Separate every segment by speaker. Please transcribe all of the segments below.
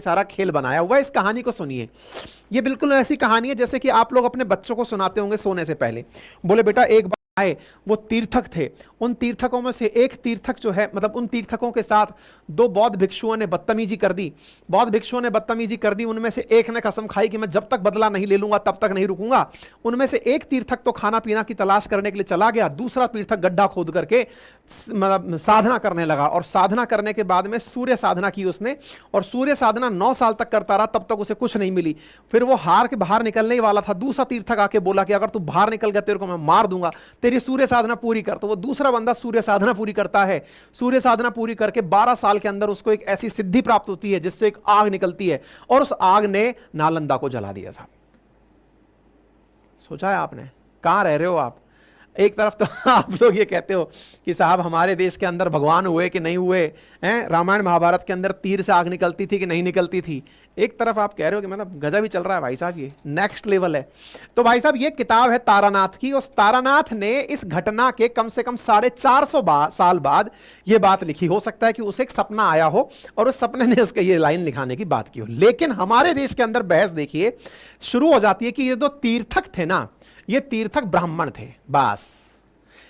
Speaker 1: सारा खेल बनाया हुआ है। इस कहानी को सुनिए, ये बिल्कुल ऐसी कहानी है जैसे कि आप लोग अपने बच्चों को सुनाते होंगे सोने से पहले। बोले बेटा एक आए, वो तीर्थक थे, उन तीर्थकों में से एक तीर्थक जो है, मतलब उन तीर्थकों के साथ दो बौद्ध भिक्षुओं ने बदतमीजी कर दी। बौद्ध भिक्षुओं ने बदतमीजी कर दी, उनमें से एक ने कसम खाई कि मैं जब तक बदला नहीं ले लूंगा तब तक नहीं रुकूंगा। उनमें से एक तीर्थक तो खाना पीना की तलाश करने के लिए चला गया, दूसरा तीर्थक गड्ढा खोद करके मतलब साधना करने लगा, और साधना करने के बाद में सूर्य साधना की उसने, और सूर्य साधना 9 साल तक करता रहा, तब तक उसे कुछ नहीं मिली। फिर वो हार के बाहर निकलने ही वाला था, दूसरा तीर्थक आके बोला कि अगर तू बाहर निकल गया तेरे को मैं मार दूंगा, तेरी सूर्य साधना पूरी कर। तो वो दूसरा बंदा सूर्य साधना पूरी करता है। सूर्य साधना पूरी करके 12 साल के अंदर उसको एक ऐसी सिद्धि प्राप्त होती है जिससे एक आग निकलती है, और उस आग ने नालंदा को जला दिया था। सोचा है आपने, कहां रह रहे हो आप? एक तरफ तो आप लोग ये कहते हो कि साहब हमारे देश के अंदर भगवान हुए कि नहीं हुए हैं, रामायण महाभारत के अंदर तीर से आग निकलती थी कि नहीं निकलती थी। एक तरफ आप कह रहे हो कि मतलब गजब ही चल रहा है भाई साहब, ये नेक्स्ट लेवल है। तो भाई साहब ये किताब है तारानाथ की। उस तारानाथ ने इस घटना के कम से कम 450 साल बाद ये बात लिखी। हो सकता है कि उसे एक सपना आया हो और उस सपने ने उसके ये लाइन लिखाने की बात की हो। लेकिन हमारे देश के अंदर बहस देखिए शुरू हो जाती है कि ये दो तीर्थक थे ना, ये तीर्थक ब्राह्मण थे। बस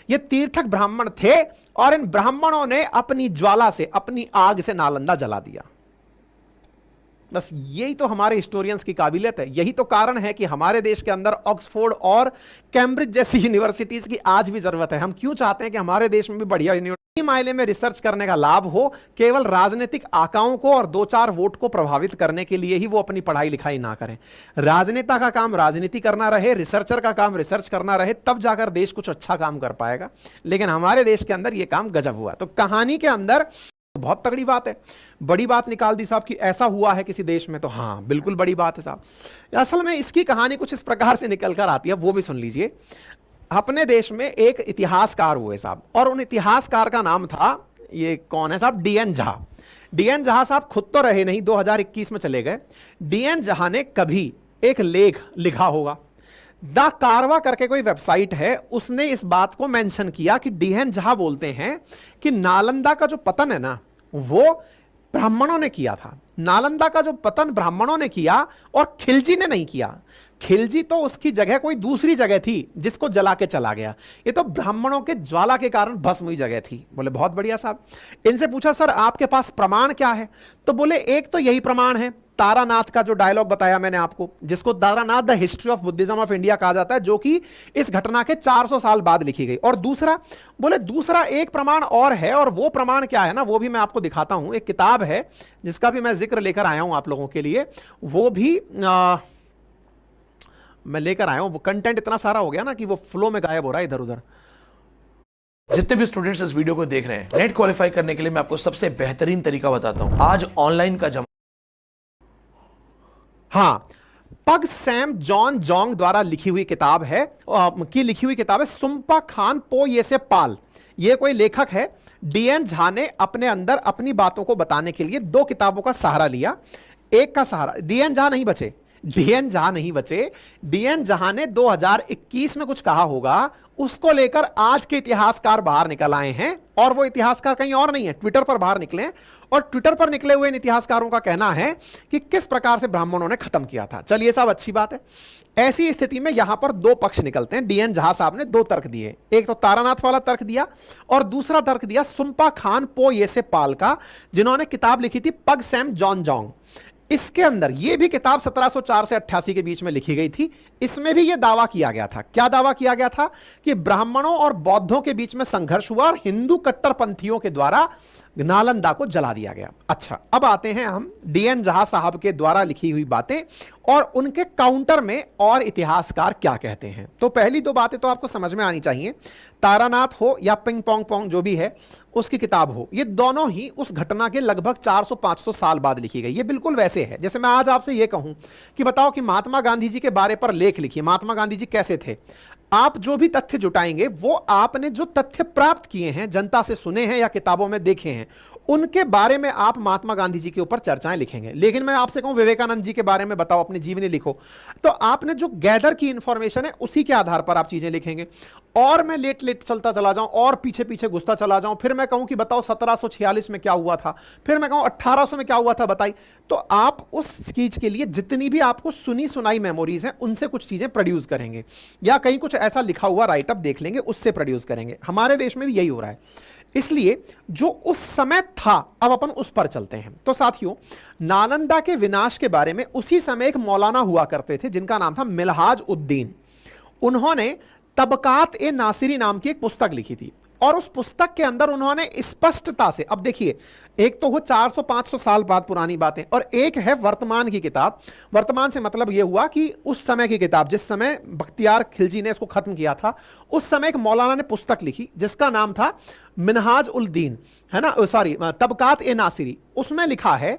Speaker 1: ये तीर्थक ब्राह्मण थे, और इन ब्राह्मणों ने अपनी ज्वाला से, अपनी आग से नालंदा जला दिया। बस यही तो हमारे हिस्टोरियंस की काबिलियत है। यही तो कारण है कि हमारे देश के अंदर ऑक्सफोर्ड और कैम्ब्रिज जैसी यूनिवर्सिटीज की आज भी जरूरत है। हम क्यों चाहते हैं कि हमारे देश में भी बढ़िया यूनिवर्सिटी मायने में रिसर्च करने का लाभ हो, केवल राजनीतिक आकाओं को और 2-4 वोट को प्रभावित करने के लिए ही वो अपनी पढ़ाई लिखाई ना करें। राजनेता का काम राजनीति करना रहे, रिसर्चर का काम रिसर्च करना रहे, तब जाकर देश कुछ अच्छा काम कर पाएगा। लेकिन हमारे देश के अंदर ये काम गजब हुआ। तो कहानी के अंदर बहुत तगड़ी बात है, बड़ी बात निकाल दी साहब कि ऐसा हुआ है किसी देश में। तो हाँ बिल्कुल बड़ी बात है साहब। असल में इसकी कहानी कुछ इस प्रकार से निकल कर आती है, वो भी सुन लीजिए। अपने देश में एक इतिहासकार हुए साहब, और उन इतिहासकार का नाम था, ये कौन है साहब, डीएन झा। डीएन झा साहब खुद तो रहे नहीं, 2021 में चले गए। डीएन झा ने कभी एक लेख लिखा होगा, द कारवा करके कोई वेबसाइट है, उसने इस बात को मेंशन किया कि डीएन झा बोलते हैं कि नालंदा का जो पतन है ना वो ब्राह्मणों ने किया था। नालंदा का जो पतन ब्राह्मणों ने किया और खिलजी ने नहीं किया। खिलजी तो उसकी जगह कोई दूसरी जगह थी जिसको जला के चला गया, ये तो ब्राह्मणों के ज्वाला के कारण भस्म हुई जगह थी। बोले बहुत बढ़िया साहब। इनसे पूछा सर आपके पास प्रमाण क्या है? तो बोले एक तो यही प्रमाण है, तारानाथ का जो डायलॉग बताया मैंने आपको, जिसको Taranath the history of Buddhism of India कहा जाता है, जो कि इस घटना के 400 साल बाद लिखी गई। और दूसरा, बोले दूसरा एक प्रमाण और है, और वो प्रमाण क्या है ना, वो भी मैं आपको दिखाता हूं। एक किताब है जिसका भी मैं जिक्र लेकर आया हूं आप लोगों के लिए, वो भी मैं लेकर आया हूं। वो कंटेंट इतना सारा हो गया ना कि वो फ्लो में गायब हो रहा है इधर उधर।
Speaker 2: जितने भी स्टूडेंट्स इस वीडियो को देख रहे हैं, नेट क्वालिफाई करने के लिए मैं आपको सबसे बेहतरीन तरीका बताता हूं। आज ऑनलाइन का
Speaker 1: हाँ, पग सैम जॉन जोंग द्वारा लिखी हुई किताब है, लिखी हुई किताब है सुम्पा खान पो ये से पाल। ये कोई लेखक है। डीएन झा ने अपने अंदर अपनी बातों को बताने के लिए 2 किताबों का सहारा लिया। एक का सहारा, डीएन झा नहीं बचे, डीएन झा नहीं बचे। डीएन झा ने 2021 में कुछ कहा होगा, उसको लेकर आज के इतिहासकार बाहर निकल आए हैं, और वो इतिहासकार कहीं और नहीं है, ट्विटर पर बाहर निकले हैं। और ट्विटर पर निकले हुए इन इतिहासकारों का कहना है कि किस प्रकार से ब्राह्मणों ने खत्म किया था। चलिए साहब अच्छी बात है। ऐसी स्थिति में यहां पर 2 पक्ष निकलते हैं। डीएन झा साहब ने 2 तर्क दिए, एक तो तारानाथ वाला तर्क दिया, और दूसरा तर्क दिया सुम्पा खान पो ये से पाल का, जिन्होंने किताब लिखी थी पग सैम जॉन जोंग। इसके अंदर यह भी किताब 1704 से 88 के बीच में लिखी गई थी। इसमें भी यह दावा किया गया था, क्या दावा किया गया था, कि ब्राह्मणों और बौद्धों के बीच में संघर्ष हुआ और हिंदू कट्टरपंथियों के द्वारा नालंदा को जला दिया गया। अच्छा, अब आते हैं हम डीएन झा साहब के द्वारा लिखी हुई बातें और उनके काउंटर में और इतिहासकार क्या कहते हैं। तो पहली 2 बातें तो आपको समझ में आनी चाहिए। तारानाथ हो या पिंग पोंग पोंग जो भी है उसकी किताब हो, ये दोनों ही उस घटना के लगभग 400-500 साल बाद लिखी गई। ये बिल्कुल वैसे है जैसे मैं आज आपसे ये कहूं कि बताओ कि महात्मा गांधी जी के बारे पर लेख लिखिए, महात्मा गांधी जी कैसे थे। आप जो भी तथ्य जुटाएंगे वो आपने जो तथ्य प्राप्त किए हैं, जनता से सुने हैं या किताबों में देखे हैं, उनके बारे में आप महात्मा गांधी जी के ऊपर चर्चाएं लिखेंगे। लेकिन मैं आपसे कहूं विवेकानंद जी के बारे में बताओ, अपनी जीवनी लिखो, तो आपने जो गैदर की इंफॉर्मेशन है उसी के आधार पर आप चीजें लिखेंगे। और मैं लेट लेट चलता चला जाऊं और पीछे पीछे घुसता चला जाऊं, फिर मैं कहूं कि बताओ 1746 में क्या हुआ था, फिर मैं कहूं 1800 में क्या हुआ था बताई, तो आप उस चीज के लिए जितनी भी आपको सुनी सुनाई मेमोरीज हैं उनसे कुछ चीजें प्रोड्यूस करेंगे, या कहीं कुछ ऐसा लिखा हुआ राइटअप देख लेंगे उससे प्रोड्यूस करेंगे। हमारे देश में भी यही हो रहा है। इसलिए जो उस समय था, अब अपन उस पर चलते हैं। तो साथियों, नालंदा के विनाश के बारे में उसी समय एक मौलाना हुआ करते थे जिनका नाम था मिनहाज उद्दीन। उन्होंने तबकात ए नासिरी नाम की एक पुस्तक लिखी थी, और उस पुस्तक के अंदर उन्होंने स्पष्टता से, अब देखिए, एक तो हो 400-500 साल बाद पुरानी बातें, और एक है वर्तमान की किताब। वर्तमान से मतलब यह हुआ कि उस समय की किताब, जिस समय बख्तियार खिलजी ने इसको खत्म किया था, उस समय एक मौलाना ने पुस्तक लिखी जिसका नाम था मिनहाज उल दीन, है ना, सॉरी, तबकात ए नासिरी। उसमें लिखा है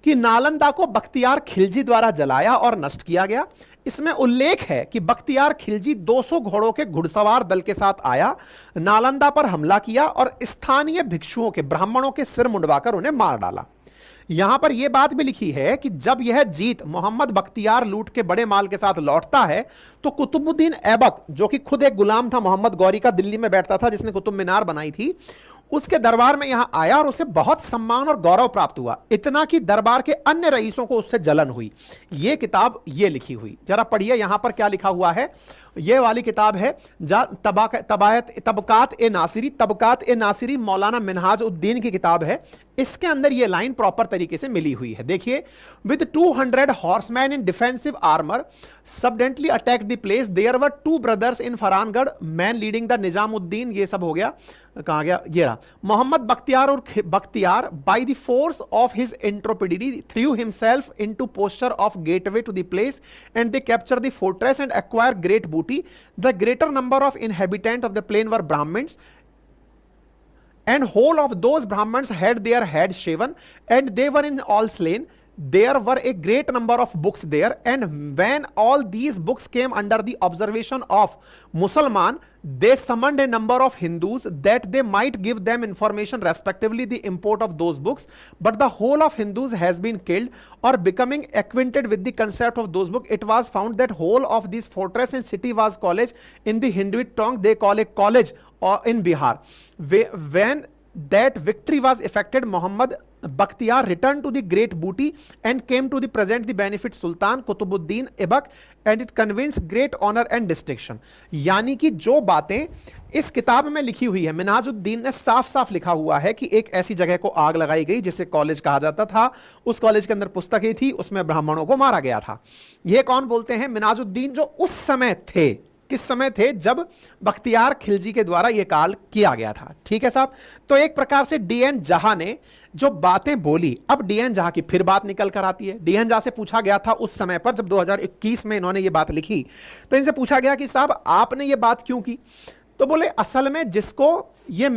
Speaker 1: कि नालंदा को बख्तियार खिलजी द्वारा जलाया और नष्ट किया गया। इसमें उल्लेख है कि बख्तियार खिलजी 200 घोड़ों के घुड़सवार दल के साथ आया, नालंदा पर हमला किया और स्थानीय भिक्षुओं के, ब्राह्मणों के सिर मुंडवाकर उन्हें मार डाला। यहां पर यह बात भी लिखी है कि जब यह जीत मोहम्मद बख्तियार लूट के बड़े माल के साथ लौटता है तो कुतुबुद्दीन ऐबक, जो कि खुद एक गुलाम था मोहम्मद गौरी का, दिल्ली में बैठता था, जिसने कुतुब मीनार बनाई थी, उसके दरबार में यहां आया और उसे बहुत सम्मान और गौरव प्राप्त हुआ, इतना कि दरबार के अन्य रईसों को उससे जलन हुई। यह किताब ये लिखी हुई, जरा पढ़िए यहां पर क्या लिखा हुआ है। ये वाली किताब है तबकात ए नासिरी, तबकात ए नासिरी मौलाना मिनहाज उद्दीन की किताब है। इसके अंदर ये लाइन प्रॉपर तरीके से मिली हुई है। देखिए, with 200 horseman in defensive armour suddenly attack the place, there were 2 brothers in Farangarh, man leading the Nizamuddin, ये सब हो गया, कहां गया, ये रहा, मोहम्मद बख्तियार, और Bakhtiyar by the force of his intrepidity threw himself into posture of gateway to the place and they capture the fortress and acquire great booty. The greater number of inhabitants of the plain were Brahmins, and whole of those Brahmins had their heads shaven, and they were in all slain. There were a great number of books there, and when all these books came under the observation of Musalman, they summoned a number of Hindus that they might give them information respectively the import of those books, but the whole of Hindus has been killed, or becoming acquainted with the concept of those books, it was found that whole of this fortress and city was college in the Hinduic tongue they call a college, or in Bihar. When that victory was effected, Muhammad Bakhtiyar returned to the great booty and came to the present the benefit Sultan Kutubuddin Aibak, and it conveys great honor and distinction। यानी कि जो बातें इस किताब में लिखी हुई है, मिनहाजुद्दीन ने साफ साफ लिखा हुआ है कि एक ऐसी जगह को आग लगाई गई जिसे कॉलेज कहा जाता था, उस कॉलेज के अंदर पुस्तकें थी, उसमें ब्राह्मणों को मारा गया था। यह कौन बोलते हैं? मिनहाजुद्दीन, जो उस समय थे, किस समय थे? जब बख्तियार खिलजी के द्वारा यह काल किया गया था। ठीक है साहब, तो एक प्रकार से डीएन जहां ने जो बातें बोली, अब डीएन जहां की फिर बात निकल कर आती है। डीएन जहां से पूछा गया था उस समय पर, जब 2021 में इन्होंने ये बात लिखी, तो इनसे पूछा गया कि साहब आपने ये बात क्यों की? तो बोले असल में जिसको ये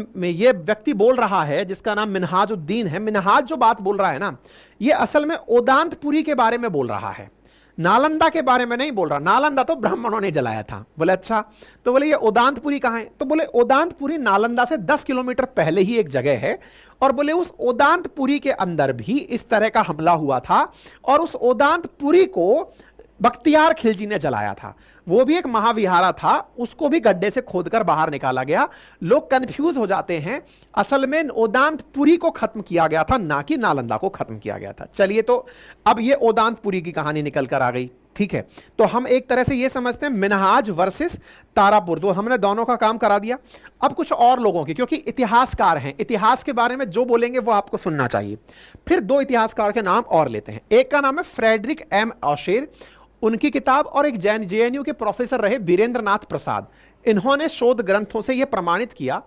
Speaker 1: व्यक्ति बोल रहा है, जिसका नाम मिनहाजुद्दीन है, मिनहाज जो बात बोल रहा है ना, ये असल में ओदांतपुरी के बारे में बोल रहा है, नालंदा के बारे में नहीं बोल रहा। नालंदा तो ब्राह्मणों ने जलाया था। बोले अच्छा, तो बोले ये ओदांतपुरी कहां है? तो बोले ओदांतपुरी नालंदा से 10 किलोमीटर पहले ही एक जगह है, और बोले उस ओदांतपुरी के अंदर भी इस तरह का हमला हुआ था, और उस ओदांतपुरी को बख्तियार खिलजी ने जलाया था। वो भी एक महाविहारा था, उसको भी गड्ढे से खोदकर बाहर निकाला गया। लोग कंफ्यूज हो जाते हैं, असल में ओदांतपुरी को खत्म किया गया था, ना कि नालंदा को खत्म किया गया था। चलिए, तो अब ये ओदांतपुरी की कहानी निकल कर आ गई। ठीक है, तो हम एक तरह से ये समझते हैं मिनहाज वर्सेस तारापुर, तो हमने दोनों का काम करा दिया। अब कुछ और लोगों की, क्योंकि इतिहासकार हैं, इतिहास के बारे में जो बोलेंगे वो आपको सुनना चाहिए। फिर 2 इतिहासकार के नाम और लेते हैं। एक का नाम है फ्रेडरिक एम ऑशेर, उनकी किताब, और एक जेएनयू के प्रोफेसर रहे वीरेंद्र नाथ प्रसाद। इन्होंने शोध ग्रंथों से यह प्रमाणित किया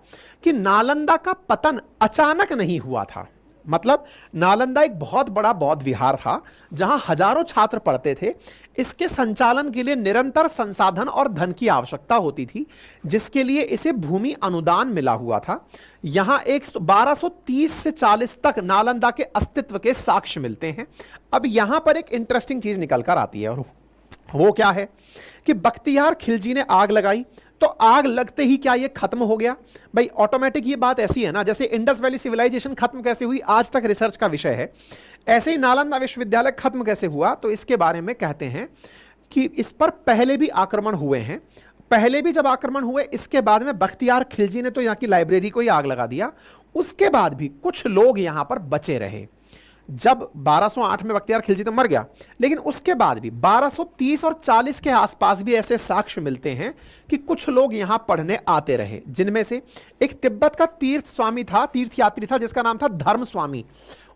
Speaker 1: कि नालंदा का पतन अचानक नहीं हुआ था। मतलब नालंदा एक बहुत बड़ा बौद्ध विहार था जहां हजारों छात्र पढ़ते थे। इसके संचालन के लिए निरंतर संसाधन और धन की आवश्यकता होती थी, जिसके लिए इसे भूमि अनुदान मिला हुआ था। यहां 1230 से 40 तक नालंदा के अस्तित्व के साक्ष्य मिलते हैं। अब यहां पर एक इंटरेस्टिंग चीज निकल कर आती है, और वो क्या है कि बख्तियार खिलजी ने आग लगाई, तो आग लगते ही क्या ये खत्म हो गया? भाई ऑटोमेटिक ये बात ऐसी है ना, जैसे इंडस वैली सिविलाइजेशन खत्म कैसे हुई आज तक रिसर्च का विषय है, ऐसे ही नालंदा विश्वविद्यालय खत्म कैसे हुआ? तो इसके बारे में कहते हैं कि इस पर पहले भी आक्रमण हुए हैं। पहले भी जब आक्रमण हुए, इसके बाद में बख्तियार खिलजी ने तो यहां की लाइब्रेरी को ही आग लगा दिया। उसके बाद भी कुछ लोग यहां पर बचे रहे। जब 1208 में बख्तियार खिलजी तो मर गया, लेकिन उसके बाद भी 1230 और 40 के आसपास भी ऐसे साक्ष्य मिलते हैं कि कुछ लोग यहां पढ़ने आते रहे, जिनमें से एक तिब्बत का तीर्थ स्वामी था, तीर्थयात्री था, जिसका नाम था धर्म स्वामी।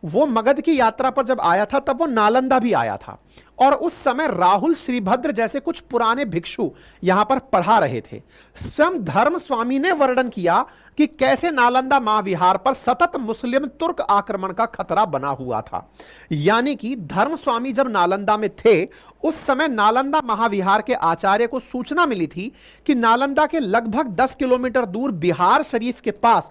Speaker 1: वो मगध की यात्रा पर जब आया था तब वो नालंदा भी आया था, और उस समय राहुल श्रीभद्र जैसे कुछ पुराने भिक्षु यहां पर पढ़ा रहे थे। स्वयं धर्म स्वामी ने वर्णन किया कि कैसे नालंदा महाविहार पर सतत मुस्लिम तुर्क आक्रमण का खतरा बना हुआ था। यानी कि धर्म स्वामी जब नालंदा में थे, उस समय नालंदा महाविहार के आचार्य को सूचना मिली थी कि नालंदा के लगभग 10 किलोमीटर दूर बिहार शरीफ के पास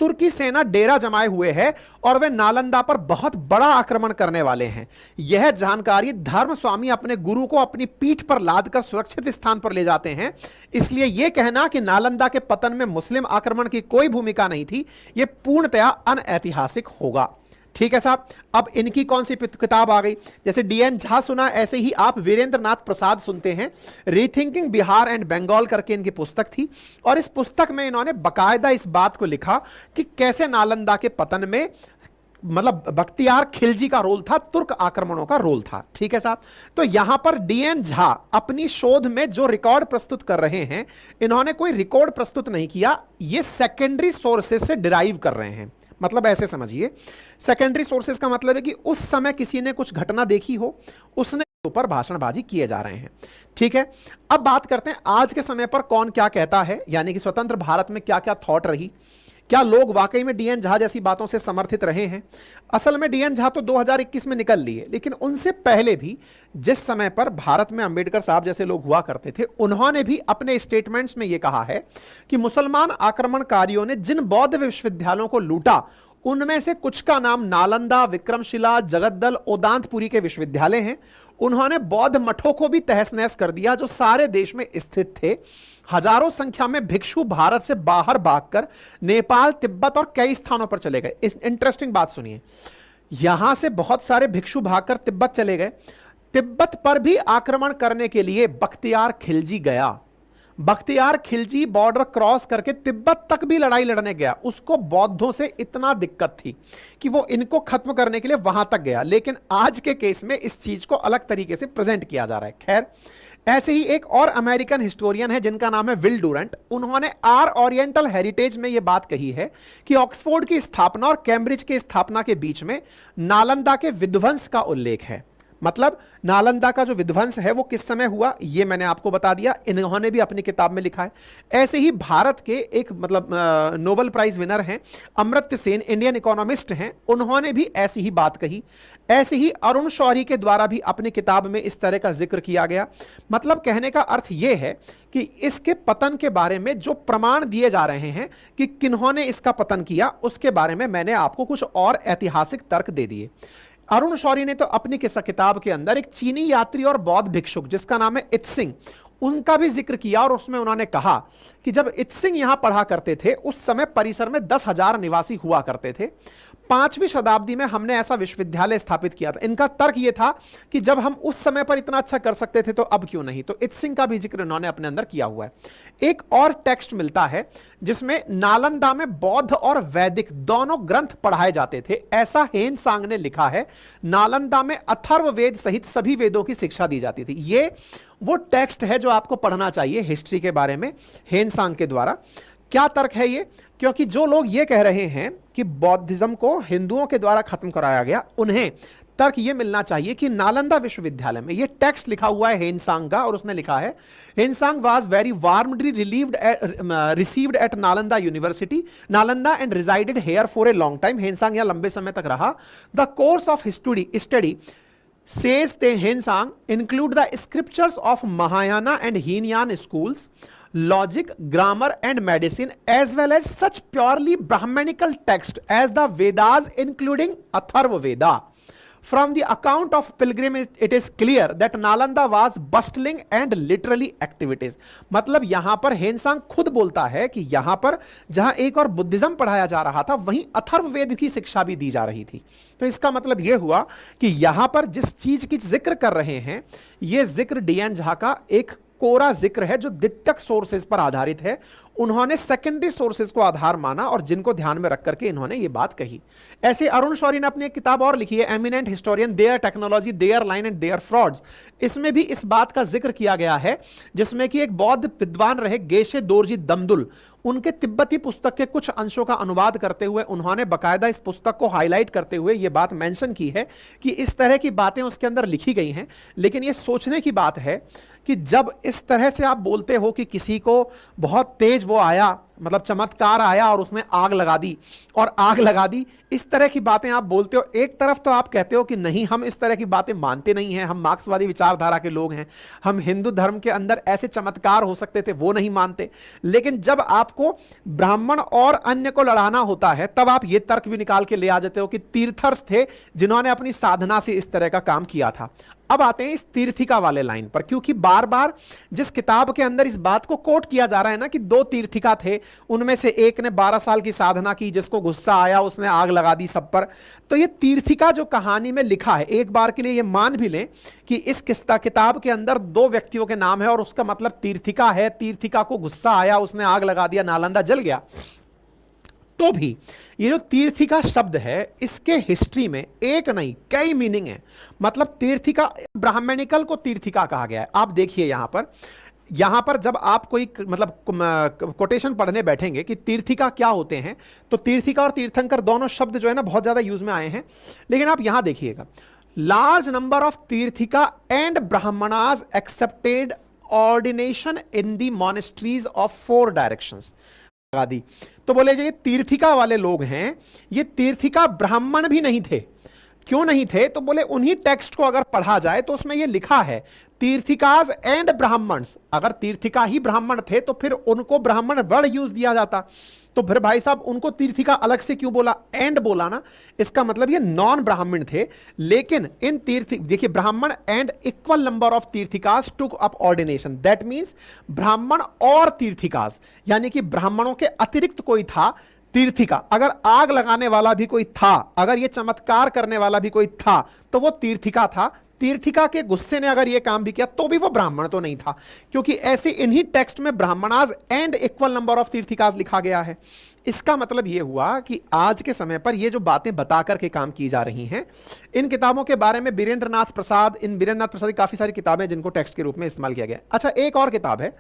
Speaker 1: तुर्की सेना डेरा जमाए हुए है और वे नालंदा पर बहुत बड़ा आक्रमण करने वाले हैं। यह जानकारी धर्म स्वामी अपने गुरु को अपनी पीठ पर लादकर सुरक्षित स्थान पर ले जाते हैं। इसलिए यह कहना कि नालंदा के पतन में मुस्लिम आक्रमण की कोई भूमिका नहीं थी, यह पूर्णतया अनऐतिहासिक होगा। ठीक है साहब। अब इनकी कौन सी किताब आ गई? जैसे डीएन झा सुना, ऐसे ही आप वीरेंद्र नाथ प्रसाद सुनते हैं। रीथिंकिंग बिहार एंड बंगाल करके इनकी पुस्तक थी, और इस पुस्तक में इन्होंने बकायदा इस बात को लिखा कि कैसे नालंदा के पतन में मतलब बख्तियार खिलजी का रोल था, तुर्क आक्रमणों का रोल था। ठीक है साहब। तो यहां पर डीएन झा अपनी शोध में जो रिकॉर्ड प्रस्तुत कर रहे हैं, इन्होंने कोई रिकॉर्ड प्रस्तुत नहीं किया, ये सेकेंडरी सोर्सेज से डिराइव कर रहे हैं। मतलब ऐसे समझिए, सेकेंडरी सोर्सेज का मतलब है कि उस समय किसी ने कुछ घटना देखी हो, उसने ऊपर भाषणबाजी किए जा रहे हैं। ठीक है। अब बात करते हैं आज के समय पर कौन क्या कहता है, यानी कि स्वतंत्र भारत में क्या क्या थॉट रही, क्या लोग वाकई में डीएन झा जैसी बातों से समर्थित रहे हैं। असल में डीएन झा तो 2021 में निकल लिए, लेकिन उनसे पहले भी जिस समय पर भारत में अंबेडकर साहब जैसे लोग हुआ करते थे, उन्होंने भी अपने स्टेटमेंट्स में यह कहा है कि मुसलमान आक्रमणकारियों ने जिन बौद्ध विश्वविद्यालयों को लूटा, उनमें से कुछ का नाम नालंदा, विक्रमशिला, जगद्दल, ओदांतपुरी के विश्वविद्यालय हैं। उन्होंने बौद्ध मठों को भी तहस नहस कर दिया जो सारे देश में स्थित थे। हजारों संख्या में भिक्षु भारत से बाहर भागकर नेपाल, तिब्बत और कई स्थानों पर चले गए। इस इंटरेस्टिंग बात सुनिए, यहां से बहुत सारे भिक्षु भागकर तिब्बत चले गए। तिब्बत पर भी आक्रमण करने के लिए बख्तियार खिलजी गया। बख्तियार खिलजी बॉर्डर क्रॉस करके तिब्बत तक भी लड़ाई लड़ने गया। उसको बौद्धों से इतना दिक्कत थी कि वो इनको खत्म करने के लिए वहां तक गया। लेकिन आज के केस में इस चीज को अलग तरीके से प्रेजेंट किया जा रहा है। खैर, ऐसे ही एक और अमेरिकन हिस्टोरियन है जिनका नाम है विल डूरेंट। उन्होंने आर ओरिएंटल हेरिटेज में यह बात कही है कि ऑक्सफोर्ड की स्थापना और कैम्ब्रिज की स्थापना के बीच में नालंदा के विध्वंस का उल्लेख है। मतलब नालंदा का जो विध्वंस है वो किस समय हुआ, ये मैंने आपको बता दिया, इन्होंने भी अपनी किताब में लिखा है। ऐसे ही भारत के एक मतलब नोबेल प्राइज विनर हैं अमर्त्य सेन, इंडियन इकोनॉमिस्ट हैं, उन्होंने भी ऐसी ही बात कही। ऐसे ही अरुण शौरी के द्वारा भी अपनी किताब में इस तरह का जिक्र किया गया। मतलब कहने का अर्थ यह है कि इसके पतन के बारे में जो प्रमाण दिए जा रहे हैं कि किन्होंने इसका पतन किया, उसके बारे में मैंने आपको कुछ और ऐतिहासिक तर्क दे दिए। अरुण शौरी ने तो अपनी किताब के अंदर एक चीनी यात्री और बौद्ध भिक्षुक जिसका नाम है इत्सिंग, उनका भी जिक्र किया, और उसमें उन्होंने कहा कि जब इत्सिंग यहां पढ़ा करते थे उस समय परिसर में 10,000 निवासी हुआ करते थे। 5वीं शताब्दी में हमने ऐसा विश्वविद्यालय स्थापित किया था। इनका तर्क यह था कि जब हम उस समय पर इतना अच्छा कर सकते थे तो अब क्यों नहीं। तो इत्सिंग का भी जिक्र इन्होंने अपने अंदर किया हुआ है। एक और टेक्स्ट मिलता है जिसमें नालंदा में बौद्ध और वैदिक दोनों ग्रंथ पढ़ाए जाते थे, ऐसा हेन सांग ने लिखा है। नालंदा में अथर्व वेद सहित सभी वेदों की शिक्षा दी जाती थी। ये वो टेक्स्ट है जो आपको पढ़ना चाहिए हिस्ट्री के बारे में हेन सांग के द्वारा। क्या तर्क है ये? क्योंकि जो लोग ये कह रहे हैं कि बौद्धिज्म को हिंदुओं के द्वारा खत्म कराया गया, उन्हें तर्क ये मिलना चाहिए कि नालंदा विश्वविद्यालय में ये टेक्स्ट लिखा हुआ है हेनसांग का, और उसने लिखा है Hiuen Tsang was very warmly received at Nalanda university Nalanda and resided here for a long time. Hiuen Tsang यहां लंबे समय तक रहा। The course of study says the Hensang include the scriptures of Mahayana and Hinayan schools, logic, grammar and medicine, as well as such purely Brahmanical text as the Vedas including Atharva Veda. From the account of Pilgrim it is clear that Nalanda was bustling and literally activities. मतलब यहां पर Hiuen Tsang खुद बोलता है कि यहां पर जहां एक और बुद्धिज्म पढ़ाया जा रहा था, वहीं अथर्ववेद की शिक्षा भी दी जा रही थी। तो इसका मतलब यह हुआ कि यहां पर जिस चीज की जिक्र कर रहे हैं, यह जिक्र डीएन झा का एक कोरा जिक्र है जो द्वितीयक सोर्सेज पर आधारित है। उन्होंने सेकेंडरी सोर्सेज को आधार माना और जिनको ध्यान में रख करके इन्होंने ये बात कही। ऐसे अरुण शौरी ने अपनी एक किताब और लिखी है, eminent historian, their technology, their line and their frauds. इसमें भी इस बात का जिक्र किया गया है, जिसमें कि एक बौद्ध विद्वान रहे गेशे दोरजी दमदुल, उनके तिब्बती पुस्तक के कुछ अंशों का अनुवाद करते हुए उन्होंने बकायदा इस पुस्तक को हाईलाइट करते हुए यह बात मेंशन की है कि इस तरह की बातें उसके अंदर लिखी गई हैं। लेकिन यह सोचने की बात है कि जब इस तरह से आप बोलते हो कि किसी को बहुत तेज वो आया, मतलब चमत्कार आया और उसने आग लगा दी और आग लगा दी, इस तरह की बातें आप बोलते हो। एक तरफ तो आप कहते हो कि नहीं, हम इस तरह की बातें मानते नहीं हैं, हम मार्क्सवादी विचारधारा के लोग हैं, हम हिंदू धर्म के अंदर ऐसे चमत्कार हो सकते थे वो नहीं मानते। लेकिन जब आपको ब्राह्मण और अन्य को लड़ाना होता है, तब आप ये तर्क भी निकाल के ले आ जाते हो कि तीर्थर्स थे जिन्होंने अपनी साधना से इस तरह का काम किया था। अब आते हैं इस तीर्थिका वाले लाइन पर, क्योंकि बार बार जिस किताब के अंदर इस बात को कोट किया जा रहा है ना कि 2 तीर्थिका थे, उनमें से एक ने 12 साल की साधना की, जिसको गुस्सा आया उसने आग लगा दी सब पर। तो ये तीर्थिका जो कहानी में लिखा है, एक बार के लिए ये मान भी लें कि इस किताब के अंदर 2 व्यक्तियों के नाम है और उसका मतलब तीर्थिका है, तीर्थिका को गुस्सा आया, उसने आग लगा दिया, नालंदा जल गया। तो भी ये जो तीर्थिका शब्द है, इसके हिस्ट्री में एक नहीं कई मीनिंग है। मतलब तीर्थिका, ब्राह्मणिकल को तीर्थिका कहा गया है। आप देखिए यहां पर जब आप कोई मतलब कोटेशन पढ़ने बैठेंगे कि तीर्थिका क्या होते हैं, तो तीर्थिका और तीर्थंकर दोनों शब्द जो है ना बहुत ज्यादा यूज में आए हैं। लेकिन आप यहां देखिएगा, large number of Tirthika and Brahmanas accepted ordination in the monasteries of 4 directions. लगा दी तो बोले जो ये तीर्थिका वाले लोग हैं, ये तीर्थिका ब्राह्मण भी नहीं थे। क्यों नहीं थे? तो बोले उन्हीं टेक्स्ट को अगर पढ़ा जाए तो उसमें ये लिखा है तीर्थिकाज एंड ब्राह्मण्स। अगर तीर्थिका ही ब्राह्मण थे तो फिर उनको ब्राह्मण वर्ड यूज दिया जाता, तो फिर भाई साहब उनको तीर्थिका अलग से क्यों बोला, एंड बोला ना, इसका मतलब ये नॉन ब्राह्मण थे। लेकिन इन देखिए, Brahmin and equal number of Tirthikas took up ordination, that means Brahmin और तीर्थिकास, यानी कि ब्राह्मणों के अतिरिक्त कोई था तीर्थिका। अगर आग लगाने वाला भी कोई था, अगर ये चमत्कार करने वाला भी कोई था, तो वो तीर्थिका था। तीर्थिका के गुस्से ने अगर ये काम भी किया तो भी वो ब्राह्मण तो नहीं था, क्योंकि ऐसे इन्हीं टेक्स्ट में Brahmanas and equal number of Tirthikas लिखा गया है। इसका मतलब ये हुआ कि आज के समय पर ये जो बातें बता करके काम की जा रही हैं, इन किताबों के बारे में वीरेंद्र नाथ प्रसाद की काफी सारी किताबें जिनको टेक्स्ट के रूप में इस्तेमाल किया गया। अच्छा, एक और किताब है,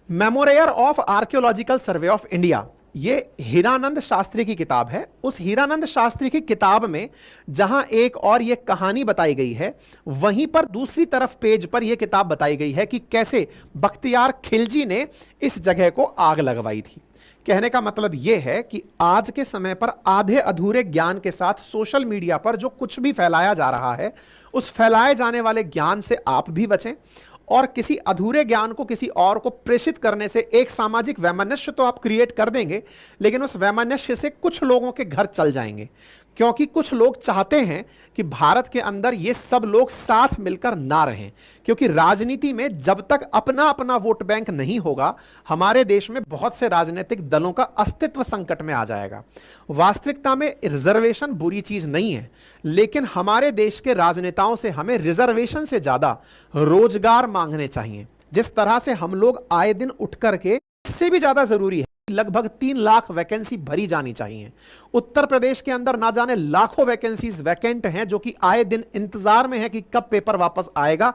Speaker 1: memoir of archaeological survey of India. ये हीरानंद शास्त्री की किताब है। उस हीरानंद शास्त्री की किताब में जहां एक और ये कहानी बताई गई है, वहीं पर दूसरी तरफ पेज पर यह किताब बताई गई है कि कैसे बख्तियार खिलजी ने इस जगह को आग लगवाई थी। कहने का मतलब यह है कि आज के समय पर आधे अधूरे ज्ञान के साथ सोशल मीडिया पर जो कुछ भी फैलाया जा रहा है, उस फैलाए जाने वाले ज्ञान से आप भी बचें, और किसी अधूरे ज्ञान को किसी और को प्रेषित करने से एक सामाजिक वैमनस्य तो आप क्रिएट कर देंगे, लेकिन उस वैमनस्य से कुछ लोगों के घर चल जाएंगे, क्योंकि कुछ लोग चाहते हैं कि भारत के अंदर ये सब लोग साथ मिलकर ना रहें। क्योंकि राजनीति में जब तक अपना अपना वोट बैंक नहीं होगा, हमारे देश में बहुत से राजनीतिक दलों का अस्तित्व संकट में आ जाएगा। वास्तविकता में रिजर्वेशन बुरी चीज नहीं है, लेकिन हमारे देश के राजनेताओं से हमें रिजर्वेशन से ज्यादा रोजगार मांगने चाहिए। जिस तरह से हम लोग आए दिन उठ करके, इससे भी ज्यादा जरूरी है, लगभग 3 लाख वैकेंसी भरी जानी चाहिए। उत्तर प्रदेश के अंदर ना जाने लाखों वैकेंसीज वैकेंट हैं, जो कि आए दिन इंतजार में है कि कब पेपर वापस आएगा।